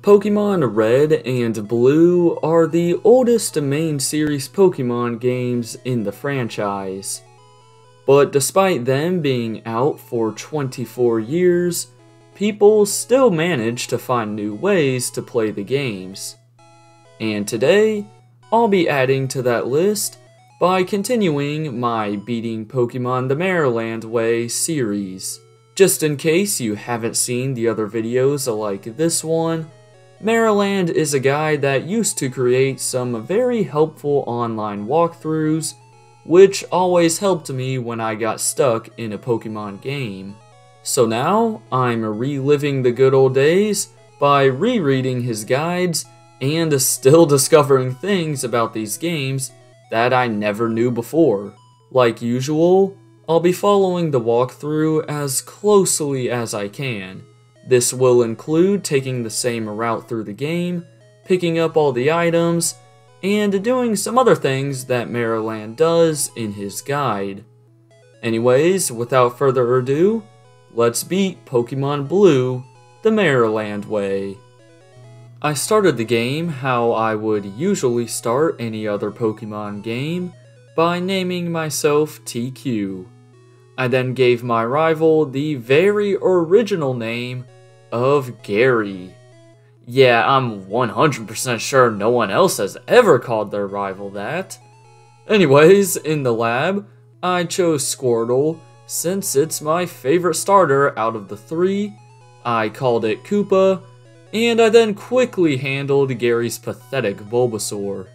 Pokemon Red and Blue are the oldest main series Pokemon games in the franchise. But despite them being out for 24 years, people still manage to find new ways to play the games. And today, I'll be adding to that list by continuing my Beating Pokemon the Marriland Way series. Just in case you haven't seen the other videos like this one, Marriland is a guide that used to create some very helpful online walkthroughs, which always helped me when I got stuck in a Pokemon game. So now, I'm reliving the good old days by rereading his guides and still discovering things about these games that I never knew before. Like usual, I'll be following the walkthrough as closely as I can. This will include taking the same route through the game, picking up all the items, and doing some other things that Marriland does in his guide. Anyways, without further ado, let's beat Pokemon Blue the Marriland way. I started the game how I would usually start any other Pokemon game, by naming myself TQ. I then gave my rival the very original name of Gary. Yeah, I'm 100% sure no one else has ever called their rival that. Anyways, in the lab, I chose Squirtle since it's my favorite starter out of the three. I called it Koopa, and I then quickly handled Gary's pathetic Bulbasaur.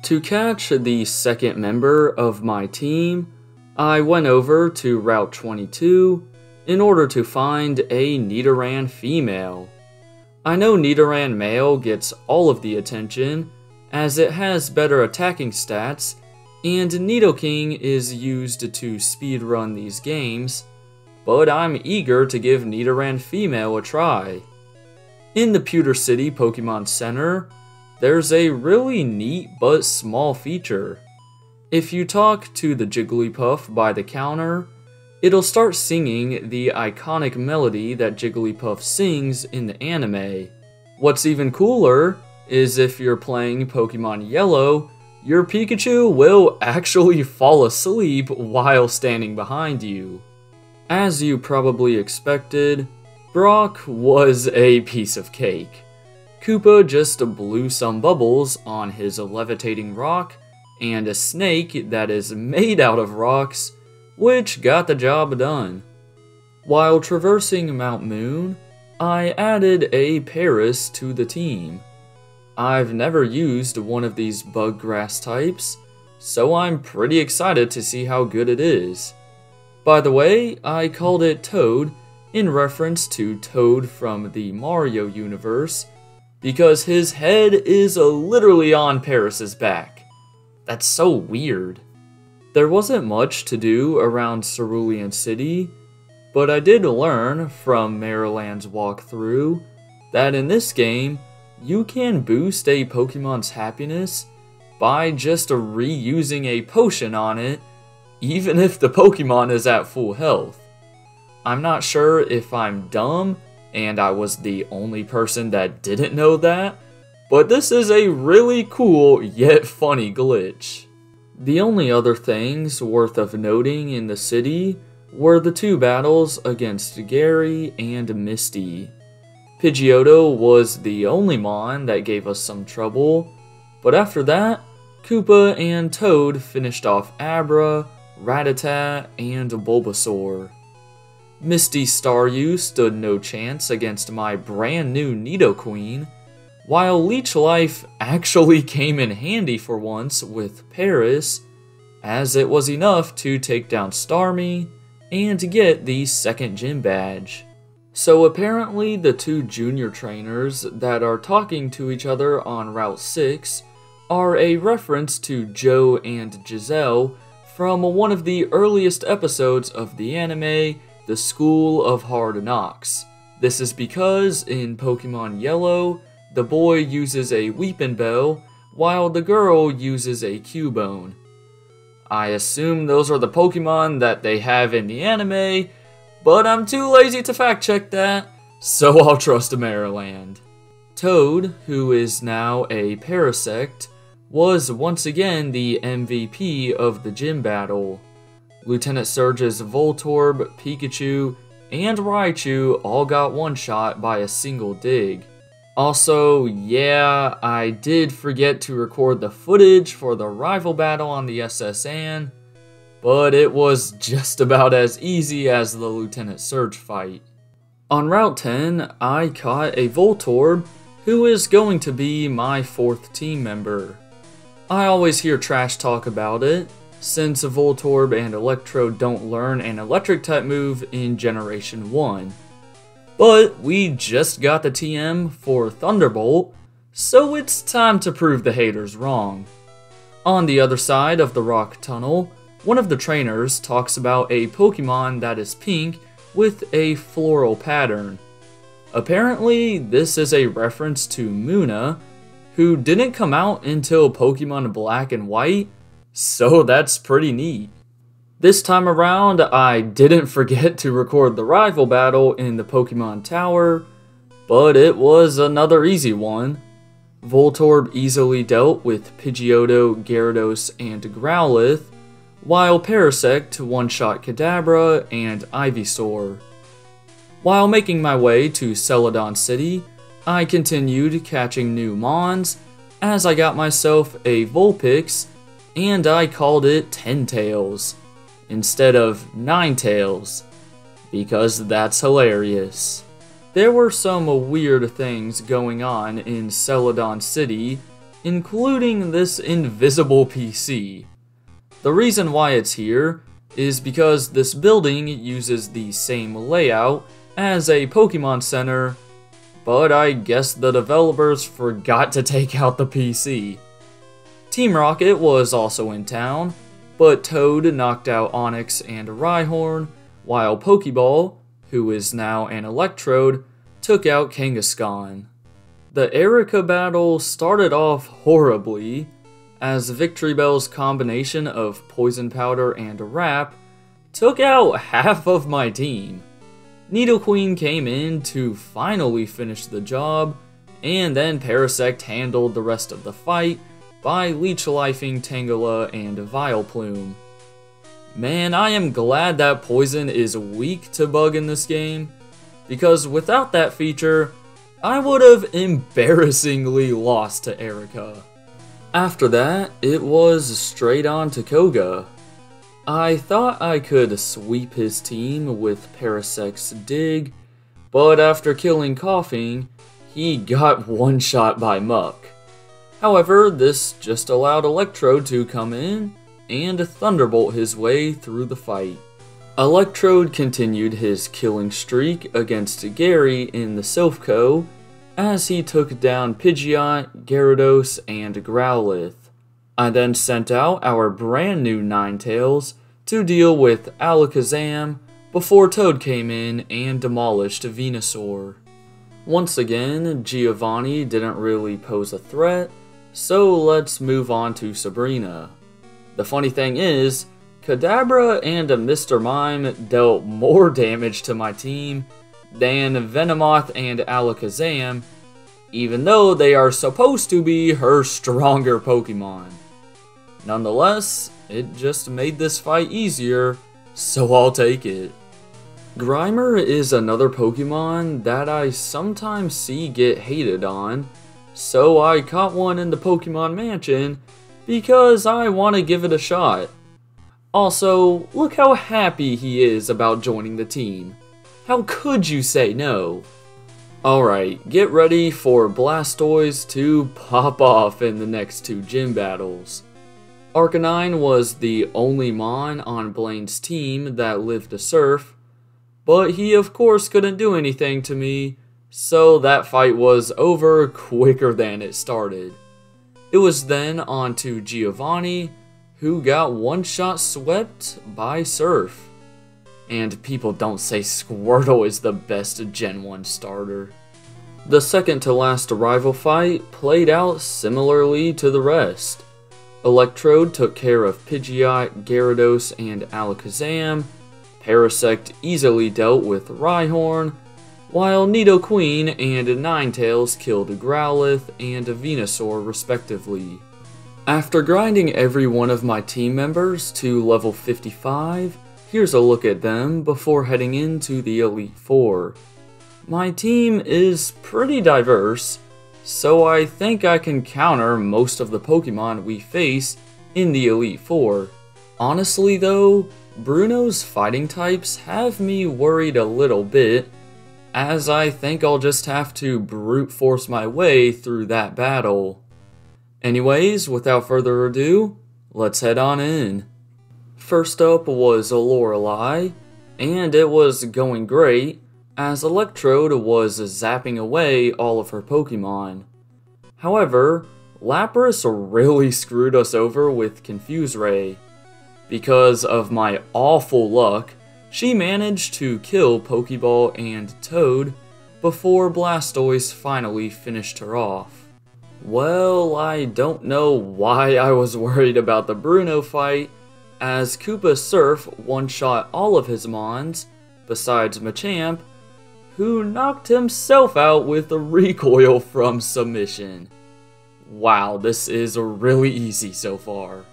To catch the second member of my team, I went over to Route 22 in order to find a Nidoran female. I know Nidoran male gets all of the attention, as it has better attacking stats, and Nidoking is used to speedrun these games, but I'm eager to give Nidoran female a try. In the Pewter City Pokemon Center, there's a really neat but small feature. If you talk to the Jigglypuff by the counter, it'll start singing the iconic melody that Jigglypuff sings in the anime. What's even cooler is if you're playing Pokemon Yellow, your Pikachu will actually fall asleep while standing behind you. As you probably expected, Brock was a piece of cake. Koopa just blew some bubbles on his levitating rock and a snake that is made out of rocks, which got the job done. While traversing Mount Moon, I added a Paris to the team. I've never used one of these bug grass types, so I'm pretty excited to see how good it is. By the way, I called it Toad in reference to Toad from the Mario universe, because his head is literally on Paris's back. That's so weird. There wasn't much to do around Cerulean City, but I did learn from Marriland's walkthrough that in this game, you can boost a Pokemon's happiness by just reusing a potion on it, even if the Pokemon is at full health. I'm not sure if I'm dumb and I was the only person that didn't know that, but this is a really cool yet funny glitch. The only other things worth of noting in the city were the two battles against Gary and Misty. Pidgeotto was the only Mon that gave us some trouble, but after that, Koopa and Toad finished off Abra, Rattata, and Bulbasaur. Misty Staryu stood no chance against my brand new Nidoqueen, while Leech Life actually came in handy for once with Paris, as it was enough to take down Starmie and to get the second gym badge. So apparently the two junior trainers that are talking to each other on Route 6 are a reference to Joe and Giselle from one of the earliest episodes of the anime, The School of Hard Knocks. This is because in Pokemon Yellow, the boy uses a Weepin' Bell, while the girl uses a Cubone. I assume those are the Pokemon that they have in the anime, but I'm too lazy to fact check that, so I'll trust Marriland. Toad, who is now a Parasect, was once again the MVP of the gym battle. Lieutenant Surge's Voltorb, Pikachu, and Raichu all got one-shot by a single dig. Also, yeah, I did forget to record the footage for the rival battle on the SS Anne, but it was just about as easy as the Lieutenant Surge fight. On Route 10, I caught a Voltorb, who is going to be my 4th team member. I always hear trash talk about it, since Voltorb and Electrode don't learn an electric type move in Generation 1. But we just got the TM for Thunderbolt, so it's time to prove the haters wrong. On the other side of the rock tunnel, one of the trainers talks about a Pokemon that is pink with a floral pattern. Apparently, this is a reference to Munna, who didn't come out until Pokemon Black and White, so that's pretty neat. This time around, I didn't forget to record the rival battle in the Pokemon Tower, but it was another easy one. Voltorb easily dealt with Pidgeotto, Gyarados, and Growlithe, while Parasect one-shot Kadabra and Ivysaur. While making my way to Celadon City, I continued catching new Mons, as I got myself a Vulpix, and I called it 10 Tails, instead of 9 Tails, because that's hilarious. There were some weird things going on in Celadon City, including this invisible PC. The reason why it's here is because this building uses the same layout as a Pokemon Center, but I guess the developers forgot to take out the PC. Team Rocket was also in town, but Toad knocked out Onix and Rhyhorn, while Pokeball, who is now an Electrode, took out Kangaskhan. The Erica battle started off horribly, as Victory Bell's combination of Poison Powder and Wrap took out half of my team. Nidoqueen came in to finally finish the job, and then Parasect handled the rest of the fight by leech-lifing Tangela and Vileplume. Man, I am glad that Poison is weak to Bug in this game, because without that feature, I would have embarrassingly lost to Erica. After that, it was straight on to Koga. I thought I could sweep his team with Parasect's Dig, but after killing Coughing, he got one-shot by Muck. However, this just allowed Electrode to come in and Thunderbolt his way through the fight. Electrode continued his killing streak against Gary in the Silph Co, as he took down Pidgeot, Gyarados, and Growlithe. I then sent out our brand new Ninetales to deal with Alakazam before Toad came in and demolished Venusaur. Once again, Giovanni didn't really pose a threat, so let's move on to Sabrina. The funny thing is, Kadabra and Mr. Mime dealt more damage to my team than Venomoth and Alakazam, even though they are supposed to be her stronger Pokemon. Nonetheless, it just made this fight easier, so I'll take it. Grimer is another Pokemon that I sometimes see get hated on, so I caught one in the Pokemon Mansion because I want to give it a shot. Also, look how happy he is about joining the team. How could you say no? Alright, get ready for Blastoise to pop off in the next 2 gym battles. Arcanine was the only Mon on Blaine's team that lived to surf, but he of course couldn't do anything to me, so that fight was over quicker than it started. It was then on to Giovanni, who got one-shot swept by Surf. And people don't say Squirtle is the best Gen 1 starter. The second to last rival fight played out similarly to the rest. Electrode took care of Pidgeot, Gyarados, and Alakazam. Parasect easily dealt with Rhyhorn, while Nidoqueen and Ninetales killed Growlithe and Venusaur respectively. After grinding every one of my team members to level 55, here's a look at them before heading into the Elite Four. My team is pretty diverse, so I think I can counter most of the Pokemon we face in the Elite Four. Honestly though, Bruno's fighting types have me worried a little bit, as I think I'll just have to brute force my way through that battle. Anyways, without further ado, let's head on in. First up was Lorelei, and it was going great, as Electrode was zapping away all of her Pokemon. However, Lapras really screwed us over with Confuse Ray. Because of my awful luck, she managed to kill Pokeball and Toad before Blastoise finally finished her off. Well, I don't know why I was worried about the Bruno fight, as Koopa Surf one-shot all of his Mons, besides Machamp, who knocked himself out with a recoil from submission. Wow, this is really easy so far.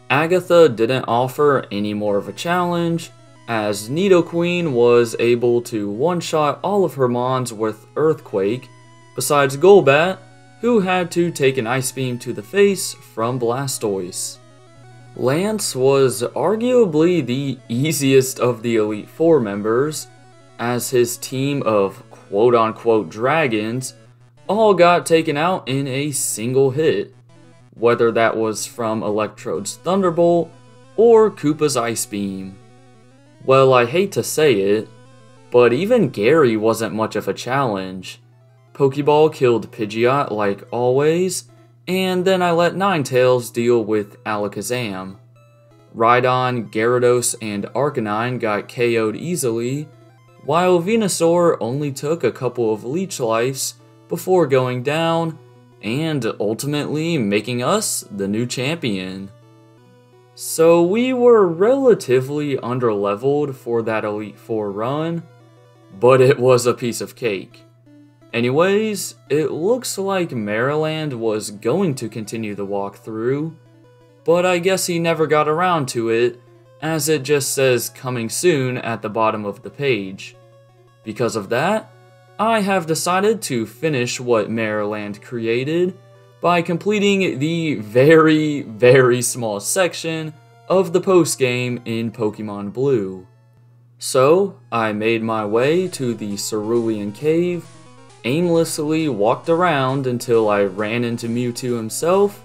Agatha didn't offer any more of a challenge, as Nidoqueen was able to one-shot all of her Mons with Earthquake, besides Golbat, who had to take an Ice Beam to the face from Blastoise. Lance was arguably the easiest of the Elite Four members, as his team of quote-unquote dragons all got taken out in a single hit, whether that was from Electrode's Thunderbolt or Koopa's Ice Beam. Well, I hate to say it, but even Gary wasn't much of a challenge. Pokeball killed Pidgeot like always, and then I let Ninetales deal with Alakazam. Rhydon, Gyarados, and Arcanine got KO'd easily, while Venusaur only took a couple of Leech Lives before going down, and ultimately making us the new champion. So we were relatively underleveled for that Elite Four run, but it was a piece of cake. Anyways, it looks like Marriland was going to continue the walkthrough, but I guess he never got around to it, as it just says coming soon at the bottom of the page. Because of that, I have decided to finish what Marriland created by completing the very small section of the postgame in Pokemon Blue. So, I made my way to the Cerulean Cave, aimlessly walked around until I ran into Mewtwo himself,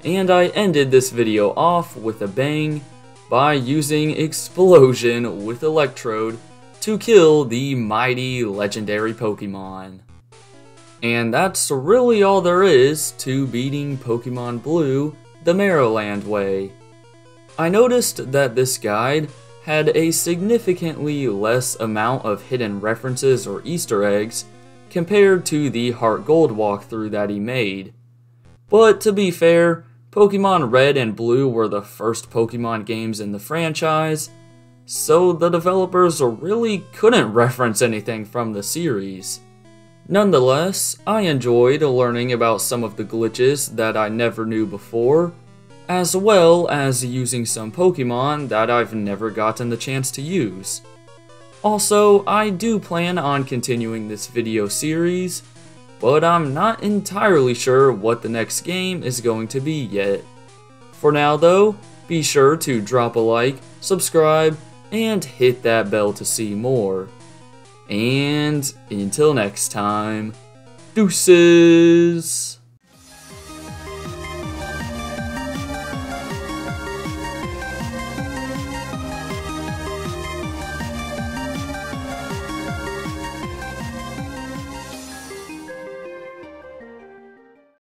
and I ended this video off with a bang by using Explosion with Electrode to kill the mighty legendary Pokemon. And that's really all there is to beating Pokemon Blue the Marriland way. I noticed that this guide had a significantly less amount of hidden references or Easter eggs compared to the Heart Gold walkthrough that he made. But to be fair, Pokemon Red and Blue were the first Pokemon games in the franchise, so the developers really couldn't reference anything from the series. Nonetheless, I enjoyed learning about some of the glitches that I never knew before, as well as using some Pokemon that I've never gotten the chance to use. Also, I do plan on continuing this video series, but I'm not entirely sure what the next game is going to be yet. For now though, be sure to drop a like, subscribe, and hit that bell to see more. And until next time, deuces!